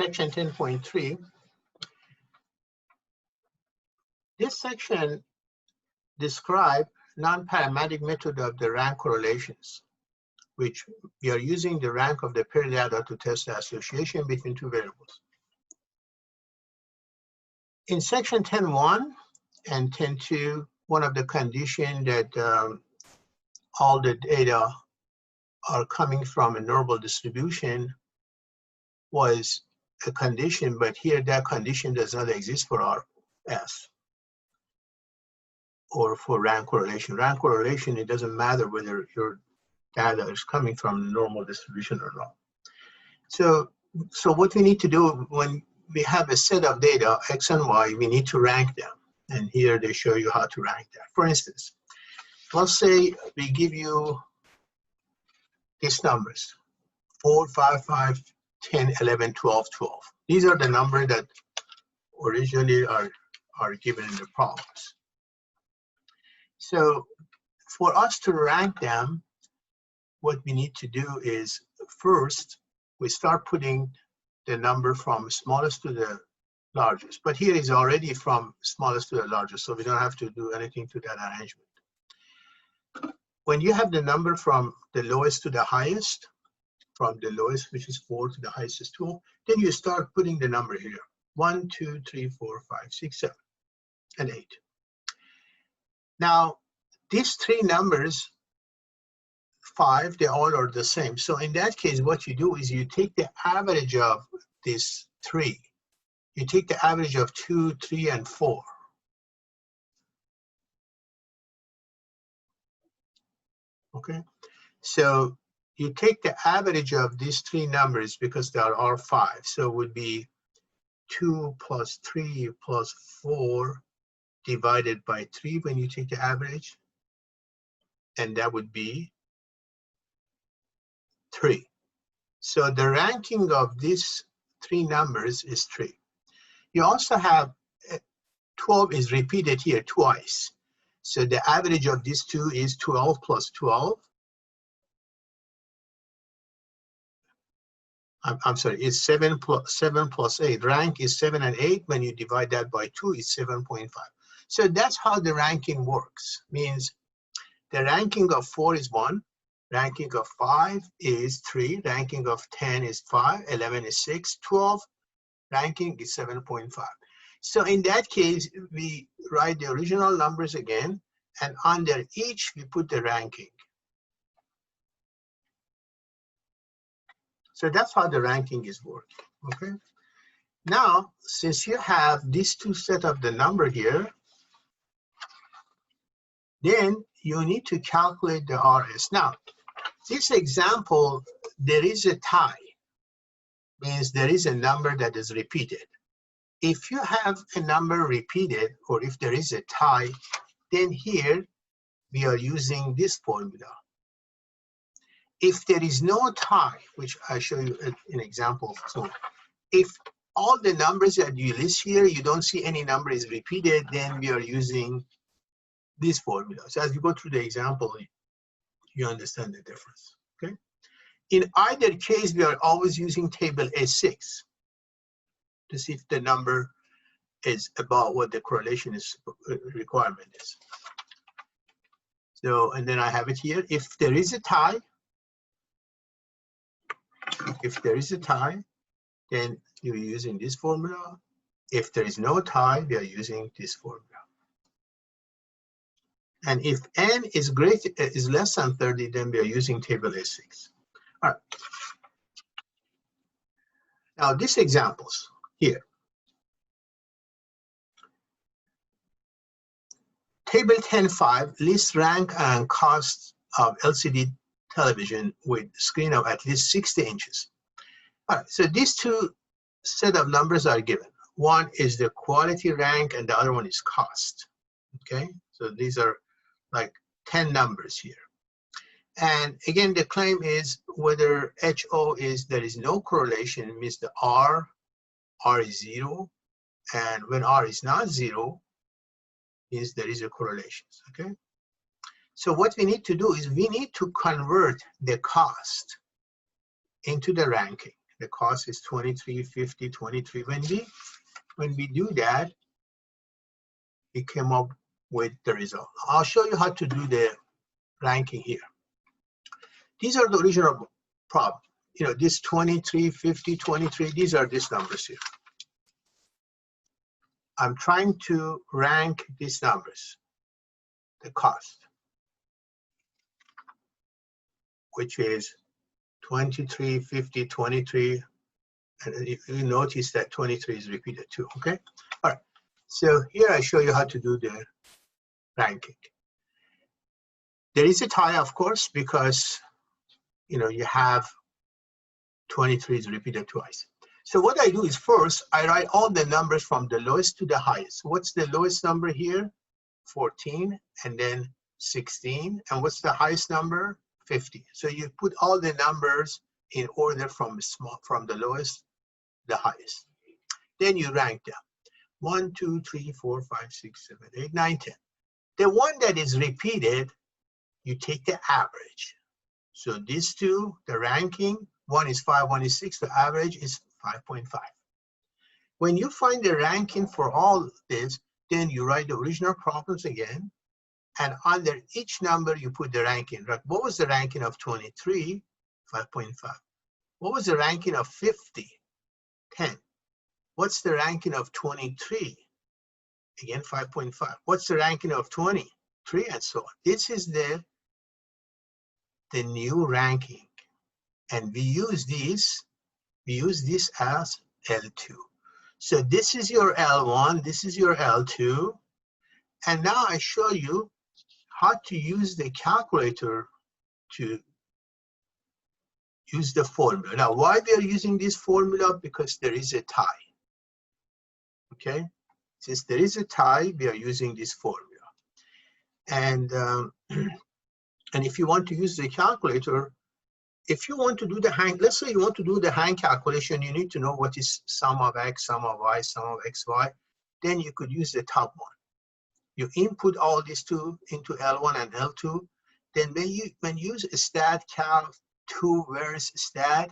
section 10.3. This section describes non-parametric method of the rank correlations, which we are using the rank of the paired data to test the association between two variables. In section 10.1 and 10.2, one of the conditions that all the data are coming from a normal distribution was a condition, but here that condition does not exist for RS or for rank correlation. Rank correlation, it doesn't matter whether your data is coming from a normal distribution or not. So what we need to do when we have a set of data, X and Y, we need to rank them. And here they show you how to rank that. For instance, let's say we give you these numbers, 4, 5, 5, 10, 11, 12, 12. These are the numbers that originally are given in the problems. So for us to rank them, what we need to do is first, we start putting the number from smallest to the largest. But here is already from smallest to the largest, so we don't have to do anything to that arrangement. When you have the number from the lowest to the highest, from the lowest, which is 4, to the highest is 12, then you start putting the number here. 1, 2, 3, 4, 5, 6, 7, and 8. Now, these three numbers, 5, they all are the same. So in that case, what you do is you take the average of these 3. You take the average of 2, 3, and 4. Okay, so you take the average of these three numbers because they are 5. So it would be 2 plus 3 plus 4 divided by 3 when you take the average. And that would be 3. So the ranking of these three numbers is 3. You also have 12 is repeated here twice. So the average of these two is 12 plus 12. I'm sorry, it's 7 plus 8. Rank is 7 and 8. When you divide that by 2, it's 7.5. So that's how the ranking works. Means the ranking of 4 is 1. Ranking of 5 is 3. Ranking of 10 is 5. 11 is 6. 12, ranking is 7.5. So in that case, we write the original numbers again, and under each, we put the ranking. So that's how the ranking is working, okay? Now, since you have these two set of the number here, then you need to calculate the RS. Now, this example, there is a tie, means there is a number that is repeated. If you have a number repeated, or if there is a tie, then here we are using this formula. If there is no tie, which I show you an example. So if all the numbers that you list here, you don't see any number is repeated, then we are using this formula. So as you go through the example, you understand the difference, okay? In either case, we are always using table A6 to see if the number is about what the correlation is requirement is. So, and then I have it here. If there is a tie, then you're using this formula. If there is no tie, we are using this formula. And if n is less than 30, then we are using table A6. All right. Now, these examples here. Table 10.5 lists rank and cost of LCD television with screen of at least 60 inches. All right, so these two set of numbers are given. One is the quality rank and the other one is cost, okay? So these are like 10 numbers here. And again, the claim is whether HO is there is no correlation, it means the R is 0, and when R is not 0, means there is a correlation, okay? So what we need to do is we need to convert the cost into the ranking. The cost is 23, 50, 23. When we do that, we came up with the result. I'll show you how to do the ranking here. These are the original problem. You know, this 23, 50, 23, these are these numbers here. I'm trying to rank these numbers, the cost, which is 23, 50, 23, and if you notice that 23 is repeated too, okay? All right, so here I show you how to do the ranking. There is a tie, of course, because, you know, you have 23 is repeated twice. So what I do is first, I write all the numbers from the lowest to the highest. What's the lowest number here? 14, and then 16. And what's the highest number? 50. So you put all the numbers in order from the lowest to the highest. Then you rank them. 1, 2, 3, 4, 5, 6, 7, 8, 9, 10. The one that is repeated, you take the average. So these two, the ranking, one is 5, one is 6, the average is 5.5. When you find the ranking for all this, then you write the original problems again, and under each number you put the ranking. Right? What was the ranking of 23? 5.5. What was the ranking of 50? 10. What's the ranking of 23? Again, 5.5. What's the ranking of 20? 3, and so on. This is the new ranking, and we use this as L2. So this is your L1, this is your L2, and now I show you how to use the calculator to use the formula. Now, why we are using this formula? Because there is a tie. Okay, since there is a tie, we are using this formula. And and if you want to use the calculator, if you want to do the hang, let's say you want to do the hang calculation, you need to know what is sum of x, sum of y, sum of xy. Then you could use the top one. You input all these two into L1 and L2. Then when you use stat calc 2 versus stat,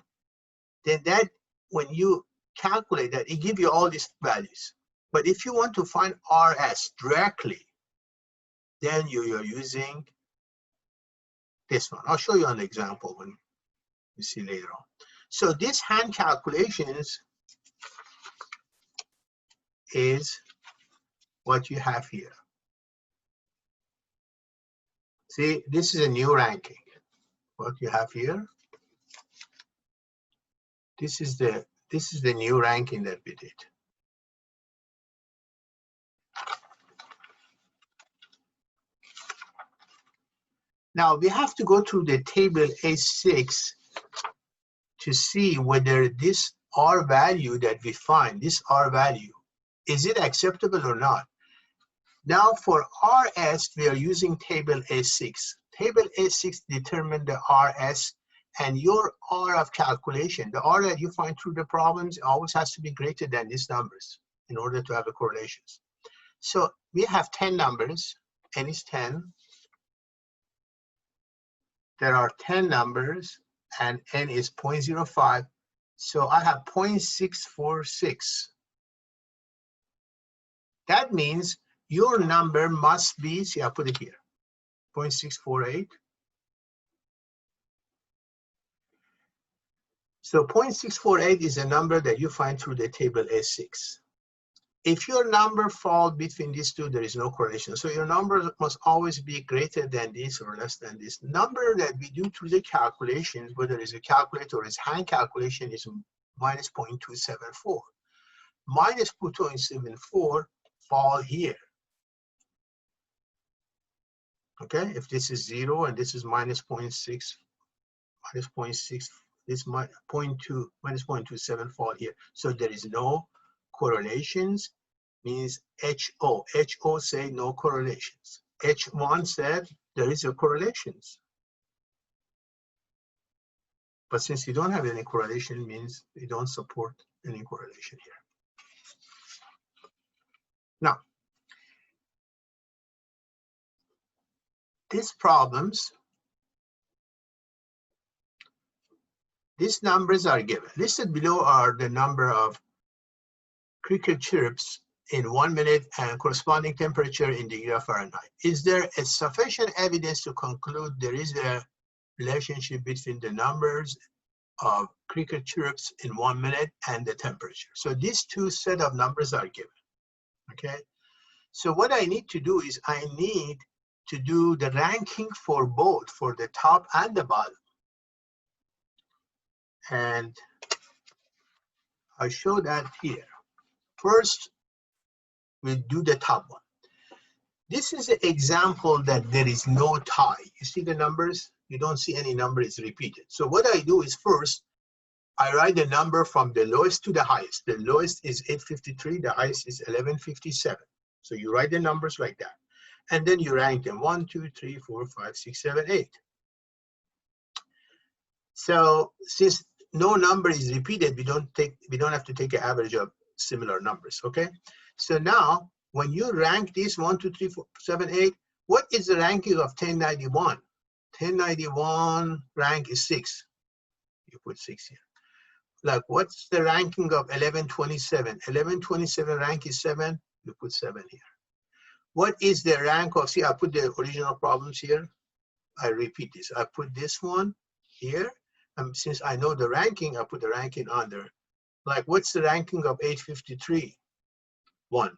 then that when you calculate that, it gives you all these values. But if you want to find RS directly, then you are using this one. I'll show you an example when you see later on. So this hand calculations is what you have here. See, this is a new ranking. What you have here. This is the new ranking that we did. Now we have to go through the table A6 to see whether this R value that we find, this R value, is it acceptable or not? Now for RS, we are using table A6. Table A6 determines the RS, and your R of calculation, the R that you find through the problems, always has to be greater than these numbers in order to have a correlations. So we have 10 numbers, n is 10. There are 10 numbers, and n is 0.05. So I have 0.646. That means your number must be, see, I'll put it here, 0.648. So 0.648 is a number that you find through the table A6. If your number falls between these two, there is no correlation. So your number must always be greater than this or less than this. Number that we do through the calculations, whether it's a calculator or it's hand calculation, is minus 0.274. Minus 0.274 fall here. Okay, if this is 0 and this is minus 0.6, minus 0.6, this minus 0.27 fall here. So there is no correlations, means HO. HO say no correlations. H1 said there is a correlations. But since you don't have any correlation, means you don't support any correlation here. Now, these problems These numbers are given. Listed below are the number of cricket chirps in 1 minute and corresponding temperature in degree of Fahrenheit. Is there a sufficient evidence to conclude there is a relationship between the numbers of cricket chirps in 1 minute and the temperature? So these two set of numbers are given, okay? So what I need to do is I need to do the ranking for both, for the top and the bottom. And I show that here. First, we'll do the top one. This is an example that there is no tie. You see the numbers? You don't see any number is repeated. So what I do is first, I write the number from the lowest to the highest. The lowest is 853, the highest is 1157. So you write the numbers like that. And then you rank them 1, 2, 3, 4, 5, 6, 7, 8. So since no number is repeated, we don't have to take an average of similar numbers, okay? So now when you rank these 1, 2, 3, 4, 7, 8, what is the ranking of 1091? 1091 rank is 6. You put 6 here. Like, what's the ranking of 1127? 1127 rank is 7. You put 7 here. What is the rank of, see, I put the original problems here. I repeat this. I put this one here. And since I know the ranking, I put the ranking under. Like, what's the ranking of 853? 1.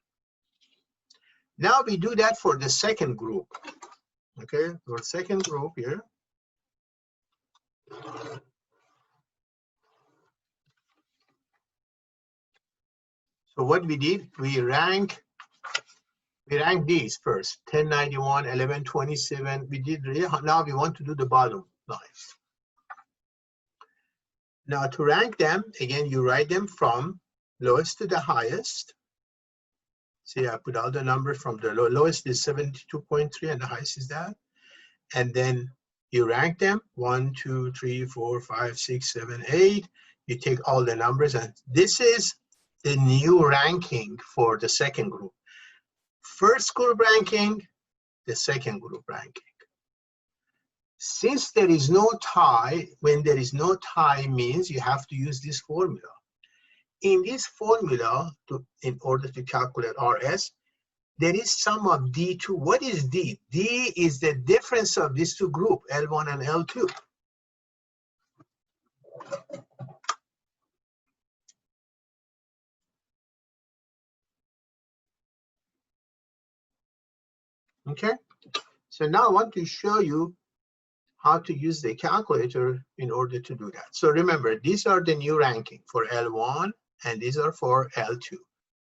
Now we do that for the second group. Okay, for second group here. So what we did, we rank these first, 1091, 1127. We did, now we want to do the bottom line. Now to rank them, again, you write them from lowest to the highest. See, I put all the numbers from the lowest is 72.3 and the highest is that. And then you rank them 1, 2, 3, 4, 5, 6, 7, 8. You take all the numbers, and this is the new ranking for the second group. First group ranking, the second group ranking. Since there is no tie, when there is no tie means you have to use this formula. In this formula, in order to calculate RS, there is sum of D2. What is D? D is the difference of these two groups, L1 and L2. Okay, so now I want to show you how to use the calculator in order to do that. So remember, these are the new ranking for L1 and these are for L2.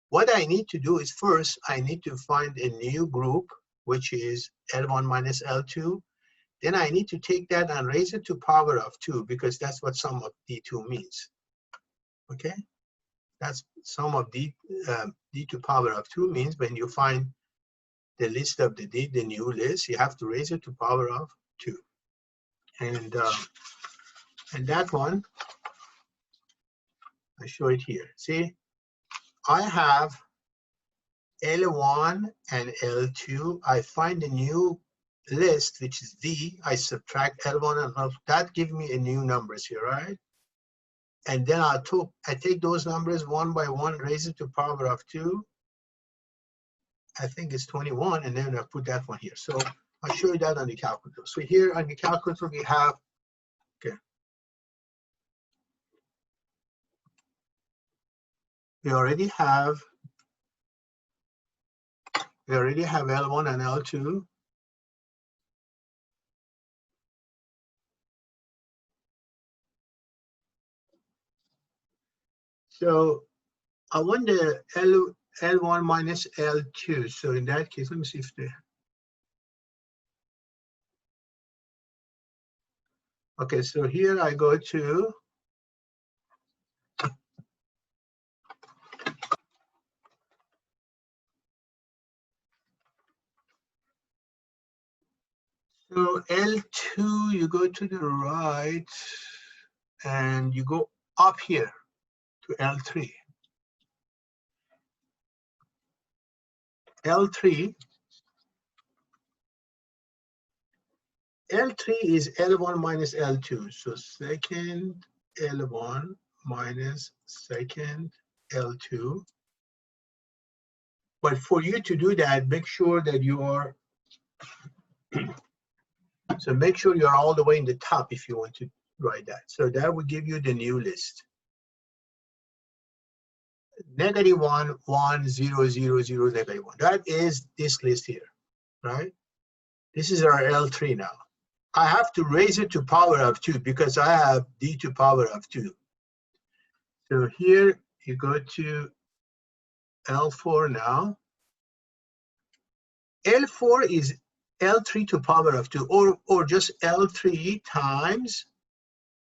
What I need to do is first, I need to find a new group, which is L1 minus L2. Then I need to take that and raise it to power of 2 because that's what sum of D2 means. Okay, that's sum of D to power of 2 means when you find the list of the new list, you have to raise it to power of 2. And that one, I show it here. See, I have L1 and L2. I find a new list, which is D. I subtract L1 and L2. That gives me a new numbers here, right? And then I take those numbers one by one, raise it to power of 2. I think it's 21, and then I put that one here. So I'll show you that on the calculator. So here on the calculator, we have, okay. We already have L1 and L2. So I want the L1 minus L2. So in that case, let me see if they. Okay, so here I go to so L2, you go to the right and you go up here to L3. L3 is L1 minus L2. So second L1 minus second L2. But for you to do that, make sure that you are, so make sure you're all the way in the top if you want to write that. So that will give you the new list. -1, 1, 0, 0, 0, -1. That is this list here, right? This is our L3 now. I have to raise it to power of 2 because I have D to power of 2. So here you go to L4 now. L4 is L3 to power of 2, or just L3 times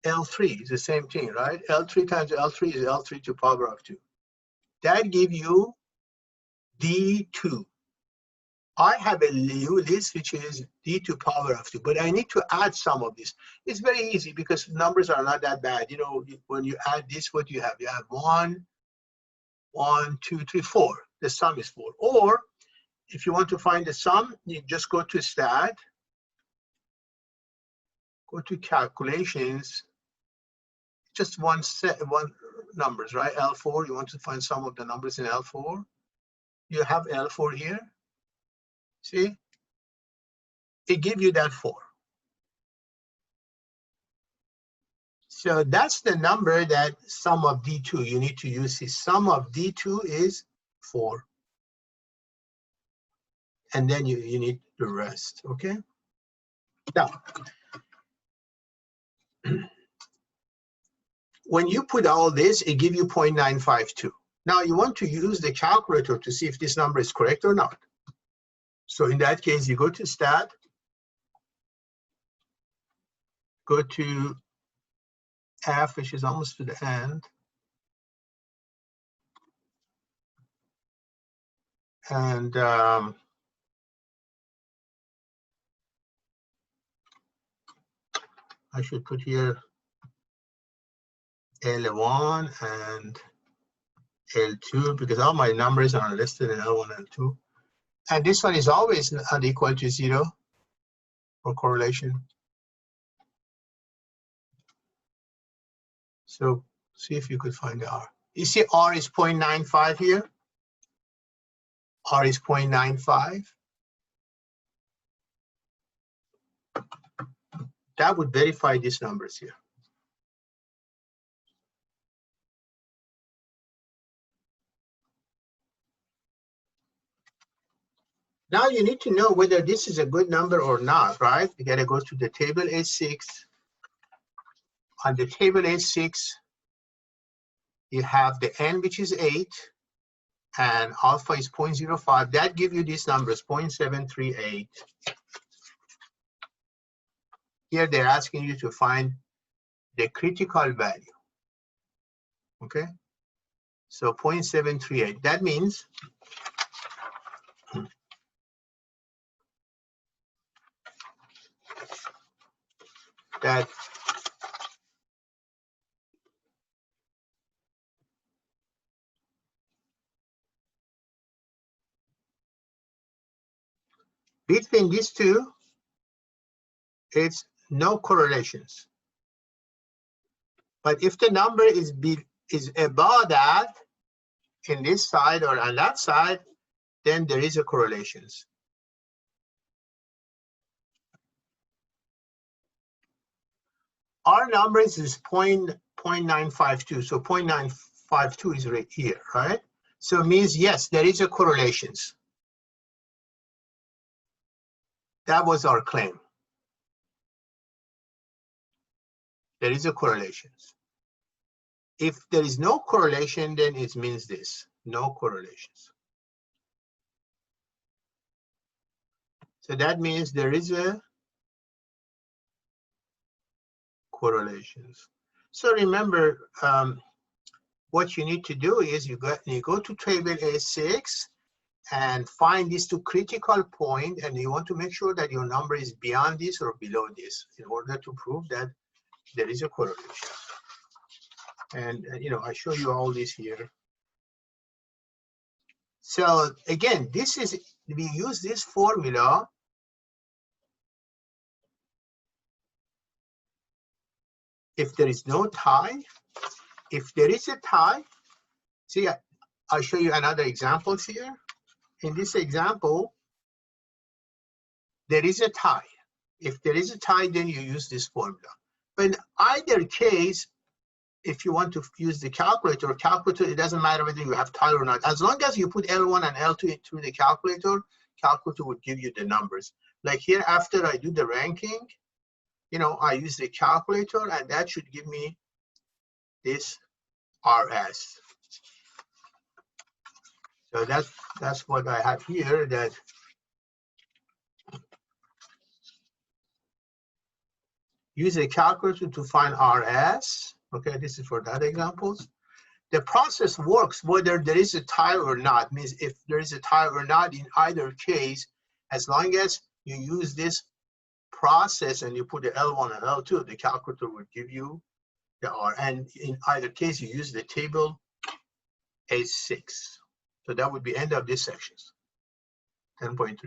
L3 is the same thing, right? L3 times L3 is L3 to power of 2. That gives you D2. I have a new list which is D to power of 2, but I need to add some of this. It's very easy because numbers are not that bad. You know, when you add this, what do you have? You have 1, 1, 2, 3, 4. The sum is 4. Or if you want to find the sum, you just go to stat, go to calculations, just one numbers, right? L4, you want to find some of the numbers in L4. You have L4 here. See? It gives you that 4. So that's the number that sum of D2, you need to use this. Sum of D2 is 4. And then you need the rest, okay? Now, when you put all this, it gives you 0.952. Now you want to use the calculator to see if this number is correct or not. So in that case, you go to stat, go to F, which is almost to the end. And I should put here L1 and L2 because all my numbers are listed in L1 and L2. And this one is always not equal to 0 for correlation. So see if you could find R. You see R is 0.95 here. R is 0.95. That would verify these numbers here. Now you need to know whether this is a good number or not, right? You gotta go to the table H6. On the table H6, you have the N, which is 8, and alpha is 0.05. That gives you these numbers, 0.738. Here they're asking you to find the critical value, okay? So 0.738, that means that between these two, it's no correlations. But if the number is above that, in this side or on that side, then there is a correlations. Our numbers is 0.952, so 0.952 is right here, right? So it means, yes, there is a correlations. That was our claim. There is a correlations. If there is no correlation, then it means this, no correlations. So that means there is a correlations. So remember, what you need to do is you go to table A6 and find these two critical points, and you want to make sure that your number is beyond this or below this in order to prove that there is a correlation. And you know, I show you all this here. So again, this is, we use this formula if there is no tie, if there is a tie, see, I'll show you another example here. In this example, there is a tie. If there is a tie, then you use this formula. But in either case, if you want to use the calculator, it doesn't matter whether you have tie or not. As long as you put L1 and L2 through the calculator would give you the numbers. Like here, after I do the ranking, I use the calculator, and that should give me this RS. So that's what I have here, that use a calculator to find RS. Okay, this is for that examples. The process works whether there is a tie or not. Means if there is a tie or not, in either case, as long as you use this process and you put the L1 and L2, the calculator will give you the R. And in either case, you use the table A6. So that would be end of this section, 10.3.